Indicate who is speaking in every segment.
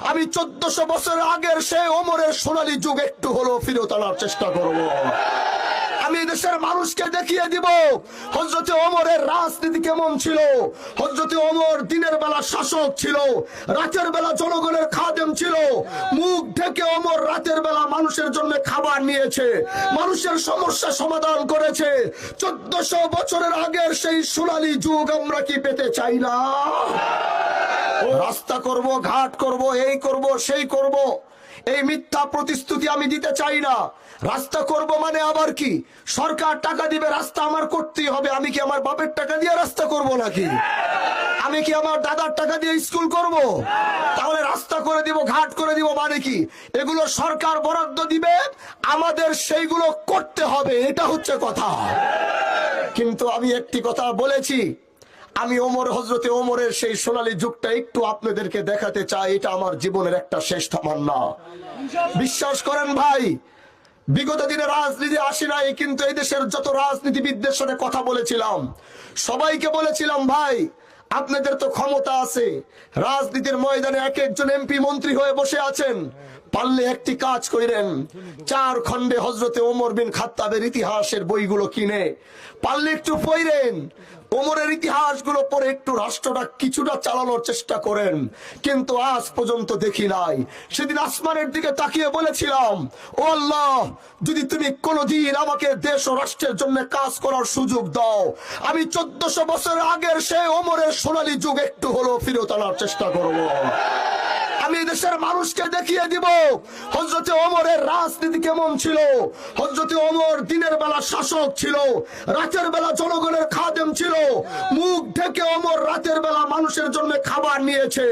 Speaker 1: আমি 1400 বছর আগের সেই ওমরের সোনালী যুগ একটু হলো ফিরত আনার চেষ্টা করব। আমি দেশের মানুষকে দেখিয়ে দিব হযরতে ওমরের রাজনীতি কেমন ছিল। হযরতে ওমর দিনের বেলা শাসক ছিল, রাতের বেলা জনগণের খাদেম ছিল। মুখ ঢেকে ওমর রাতের বেলা মানুষের জন্য খাবার নিয়েছে, মানুষের সমস্যা সমাধান করেছে। 1400 বছরের আগের সেই সোনালী যুগ আমরা কি পেতে চাই না? রাস্তা করব, ঘাট করব, এই করব, সেই করব, এই মিথ্যা প্রতিশ্রুতি আমি দিতে চাই না। রাস্তা করব মানে আবার কি? সরকার টাকা দিবে, রাস্তা আমার করতেই হবে। আমি কি আমার বাপের টাকা দিয়ে রাস্তা করব নাকি? আমি কি আমার দাদার টাকা দিয়ে স্কুল করব? তাহলে রাস্তা করে দিব, ঘাট করে দিব মানে কি? এগুলো সরকার বরাদ্দ দিবে, আমাদের সেইগুলো করতে হবে, এটা হচ্ছে কথা। কিন্তু আমি একটি কথা বলেছি, আমি হযরতে ওমরের সেই সোনালী যুগটা একটু আপনাদেরকে দেখাতে চাই। এটা আমার জীবনের একটা শেষ তামান্না। বিশ্বাস করেন ভাই, বিগত দিনে রাজনীতি আসি নাই, কিন্তু এই দেশের যত রাজনীতিবিদদের সাথে কথা বলেছিলাম, সবাইকে বলেছিলাম ভাই আপনাদের তো ক্ষমতা আছে, রাজনীতির ময়দানে এক একজন এমপি মন্ত্রী হয়ে বসে আছেন, পারলে একটি কাজ করেন, 4 খণ্ডে হযরতে ওমর বিন খাত্তাবের ইতিহাসের বইগুলো কিনে পারলে একটু পড়েন, ওমরের ইতিহাসগুলো পড়ে একটু রাষ্ট্রটা কিছুটা চালানোর চেষ্টা করেন। কিন্তু আজ পর্যন্ত দেখি নাই। সেদিন আসমানের দিকে তাকিয়ে বলেছিলাম, ও আল্লাহ, যদি তুমি কোনোদিন আমাকে দেশ ও রাষ্ট্রের জন্য কাজ করার সুযোগ দাও, আমি 1400 বছর আগের সেই ওমরের সোনালী যুগ একটু হলো ফিরত আনার চেষ্টা করব। আমি দেশের মানুষকে দেখিয়ে দিব হযরতে ওমরের রাজনীতি কেমন ছিল। হযরতে ওমর দিনের বেলা শাসক ছিল, রাতের বেলা জনগণের খাদেম ছিল। মুখ ঢেকে ওমর রাতের বেলা মানুষের জন্য খাবার নিয়েছে,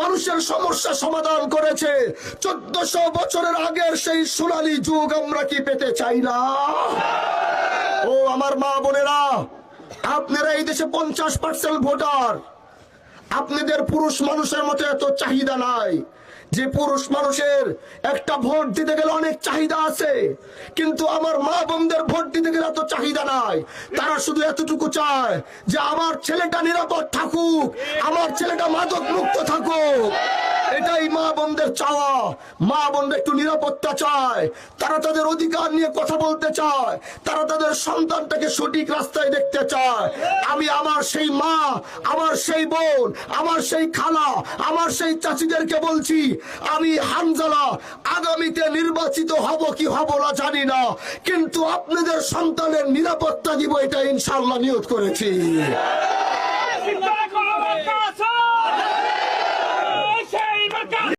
Speaker 1: মানুষের সমস্যা সমাধান করেছে। 1400 বছরের আগের সেই সোনালী যুগ আমরা কি পেতে চাই না? ও আমার মা বোনেরা, আপনারা এই দেশে 50% ভোটার। আপনাদের পুরুষ মানুষের মতো এত চাহিদা নাই। যে পুরুষ মানুষের একটা ভোট দিতে গেলে অনেক চাহিদা আছে, কিন্তু আমার মা বোনদের ভোট দিতে গেলে এত চাহিদা নাই। তারা শুধু এতটুকু চায় যে আমার ছেলেটা নিরাপদ থাকুক, আমার ছেলেটা মাদক মুক্ত থাকুক। এটাই মা বোনদের চাওয়া। মা বোনরা একটু নিরাপত্তা চায়, তারা তাদের অধিকার নিয়ে কথা বলতে চায়, তারা তাদের সন্তানটাকে সঠিক রাস্তায় দেখতে চায়। আমি আমার সেই মা, আমার সেই বোন, আমার সেই খালা, আমার সেই চাচিদেরকে বলছি, আমি হানজালা আগামীতে নির্বাচিত হব কি হব না জানি না, কিন্তু আপনাদের সন্তানের নিরাপত্তা দিব, এটা ইনশাআল্লাহ নিয়ত করেছি।